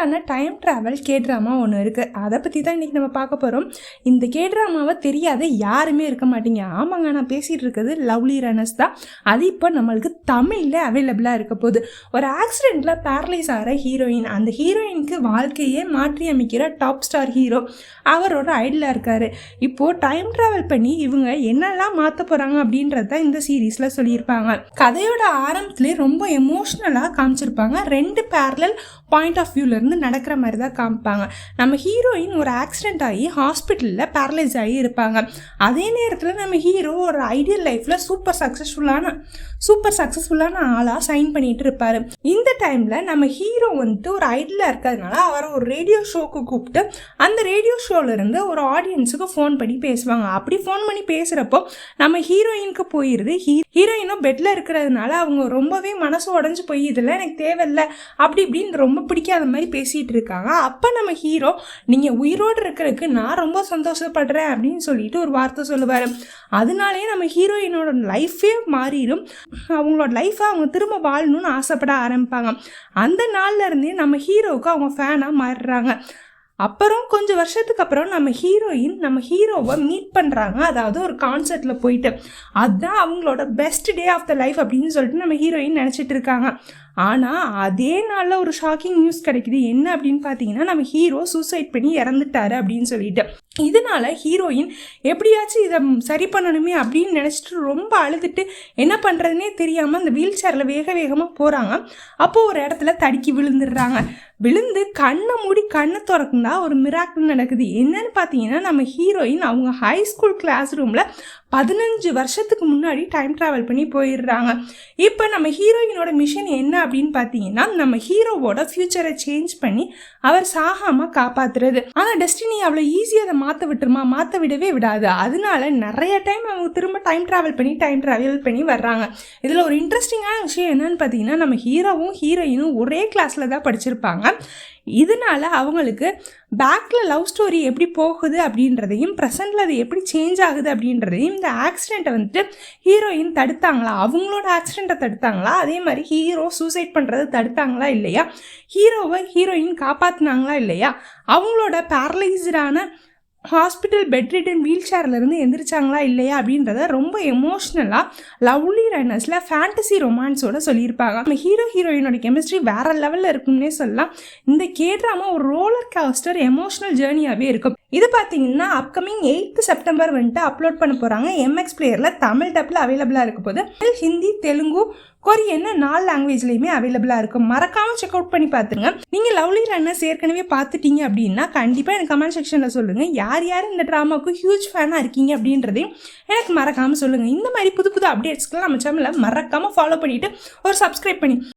ட்விஸ்டான time travel K-drama ஒன்று இருக்குது. அதை பற்றி தான் இன்றைக்கி நம்ம பார்க்க போகிறோம். இந்த கேட்ராமாவை தெரியாத யாருமே இருக்க மாட்டீங்க. ஆமாங்க, நான் பேசிகிட்டு இருக்கிறது லவ்லி ரன்னர்ஸ் தான். அது இப்போ நம்மளுக்கு தமிழில் அவைலபிளாக இருக்க போகுது. ஒரு ஆக்சிடெண்ட்டில் பேரலைஸ் ஆகிற ஹீரோயின், அந்த ஹீரோயினுக்கு வாழ்க்கையே மாற்றி அமைக்கிற டாப் ஸ்டார் ஹீரோ அவரோட ஐடலாக இருக்கார். இப்போது டைம் ட்ராவல் பண்ணி இவங்க என்னெல்லாம் மாற்ற போகிறாங்க அப்படின்றத இந்த சீரீஸில் சொல்லியிருப்பாங்க. கதையோட ஆரம்பத்துலேயே ரொம்ப எமோஷ்னலாக காமிச்சிருப்பாங்க. 2 பேரலல் பாயிண்ட் ஆஃப் வியூலேருந்து நடக்கிற மாதிரி தான் காமிப்பாங்க. நம்ம ஹீரோயின் ஒரு ஆக்சிடெண்ட் ஆகி ஹாஸ்பிட்டலில் பேரலைஸ் ஆகி இருப்பாங்க. அதே நேரத்தில் நம்ம ஹீரோ ஒரு ஐடியல் லைஃப்பில் சூப்பர் சக்ஸஸ்ஃபுல்லான ஆளாக சைன் பண்ணிட்டு இருப்பார். இந்த டைமில் நம்ம ஹீரோ வந்துட்டு ஒரு ஐடியலாக இருக்கிறதுனால அவரை ஒரு ரேடியோ ஷோக்கு கூப்பிட்டு அந்த ரேடியோ ஷோலேருந்து ஒரு ஆடியன்ஸுக்கு ஃபோன் பண்ணி பேசுவாங்க. அப்படி ஃபோன் பண்ணி பேசுகிறப்போ நம்ம ஹீரோயினுக்கு போயிடுது. ஹீரோயினும் பெட்டில் இருக்கிறதுனால அவங்க ரொம்பவே மனசு உடஞ்சி போய் இதெல்லாம் எனக்கு தேவையில்லை அப்படி இப்படின்னு ரொம்ப பிடிக்காத மாதிரி பேசிகிட்டு இருக்காங்க. அப்போ நம்ம ஹீரோ நீங்கள் உயிரோடு இருக்கிறதுக்கு நான் ரொம்ப சந்தோஷப்படுறேன் அப்படின்னு சொல்லிட்டு ஒரு வார்த்தை சொல்லுவார். அதனாலே நம்ம ஹீரோயினோட லைஃபே மாறிடும். அவங்களோட லைஃப்பை அவங்க திரும்ப வாழணும்னு ஆசைப்பட ஆரம்பிப்பாங்க. அந்த நாள்ல இருந்தே நம்ம ஹீரோவுக்கு அவங்க ஃபேனாக மாறுறாங்க. அப்புறம் கொஞ்சம் வருஷத்துக்கு அப்புறம் நம்ம ஹீரோயின் நம்ம ஹீரோவை மீட் பண்ணுறாங்க. அதாவது ஒரு கான்சர்ட்டில் போயிட்டு அதுதான் அவங்களோட best day of the life அப்படின்னு சொல்லிட்டு நம்ம ஹீரோயின் நினச்சிட்டு இருக்காங்க. ஆனால் அதே நாளில் ஒரு ஷாக்கிங் நியூஸ் கிடைக்குது. என்ன அப்படின்னு பார்த்தீங்கன்னா, நம்ம ஹீரோ சூசைட் பண்ணி இறந்துட்டாரு அப்படின்னு சொல்லிட்டு. இதனால ஹீரோயின் எப்படியாச்சும் இதை சரி பண்ணணுமே அப்படின்னு நினச்சிட்டு ரொம்ப அழுதுட்டு என்ன பண்ணுறதுனே தெரியாமல் அந்த வீல் சேரில் வேகமாக போகிறாங்க. அப்போது ஒரு இடத்துல தடுக்கி விழுந்துடுறாங்க. விழுந்து கண்ணை மூடி கண்ணை திறக்குந்தா ஒரு மிராக்கிள் நடக்குது. என்னன்னு பார்த்தீங்கன்னா, நம்ம ஹீரோயின் அவங்க ஹை ஸ்கூல் கிளாஸ் ரூமில் 15 வருஷத்துக்கு முன்னாடி டைம் ட்ராவல் பண்ணி போயிடுறாங்க. இப்போ நம்ம ஹீரோயினோட மிஷன் என்ன அப்படின்னு பார்த்தீங்கன்னா, நம்ம ஹீரோவோட ஃப்யூச்சரை சேஞ்ச் பண்ணி அவர் சாகாமல் காப்பாற்றுறது. ஆனால் டெஸ்டினி அவ்வளோ ஈஸியாக அதை மாற்ற விடவே விடாது. அதனால நிறைய டைம் அவங்க திரும்ப டைம் ட்ராவல் பண்ணி வர்றாங்க. இதில் ஒரு இன்ட்ரெஸ்டிங்கான விஷயம் என்னன்னு பார்த்தீங்கன்னா, நம்ம ஹீரோவும் ஹீரோயினும் ஒரே கிளாஸில் தான் படிச்சிருப்பாங்க. இதனால அவங்களுக்கு பேக்கில் லவ் ஸ்டோரி எப்படி போகுது அப்படின்றதையும் ப்ரெசண்டில் அது எப்படி சேஞ்ச் ஆகுது அப்படின்றதையும் இந்த ஆக்சிடெண்ட்டை வந்துட்டு ஹீரோயின் தடுத்தாங்களா, அவங்களோட ஆக்சிடெண்ட்டை தடுத்தாங்களா, அதே மாதிரி ஹீரோ சூசைட் பண்ணுறது தடுத்தாங்களா இல்லையா, ஹீரோவை ஹீரோயின் காப்பாற்றினாங்களா இல்லையா, அவங்களோட பேரலைஸ்டான ஹாஸ்பிட்டல் பெட் ரிட்டன் வீல் சேர்லேருந்து எந்திரிச்சாங்களா இல்லையா அப்படின்றத ரொம்ப எமோஷ்னலாக லவ்லி ரன்னர்ஸில் ஃபேண்டசி ரொமான்ஸோடு சொல்லியிருப்பாங்க. நம்ம ஹீரோயினோட கெமிஸ்ட்ரி வேறு லெவலில் இருக்கும்னே சொல்லலாம். இந்த கேட்ராமா ஒரு ரோலர் கோஸ்டர் எமோஷ்னல் ஜேர்னியாகவே இருக்கும். இது பார்த்தீங்கன்னா அப்கமிங் 8th செப்டம்பர் வந்துட்டு அப்லோட் பண்ண போகிறாங்க. MX பிளேயரில் தமிழ் டப்பில் அவைலபிளாக இருக்க போது. ஹிந்தி, தெலுங்கு, கொரியன் 4 லாங்குவேஜ்லையுமே அவைலபிளாக இருக்கும். மறக்காமல் செக் அவுட் பண்ணி பார்த்துருங்க. நீங்கள் லவ்லி ரன்னர்ஸ் ஏற்கனவே பார்த்துட்டீங்க அப்படின்னா கண்டிப்பாக எனக்கு கமெண்ட் செக்ஷனில் சொல்லுங்கள். யார் இந்த ட்ராமாவுக்கு ஹியூஜ் ஃபேனாக இருக்கீங்க அப்படின்றதையும் எனக்கு மறக்காமல் சொல்லுங்கள். இந்த மாதிரி புது அப்டேட்ஸ்க்கெலாம் நம்ம சேனலை மறக்காமல் ஃபாலோ பண்ணிவிட்டு ஒரு சப்ஸ்கிரைப் பண்ணி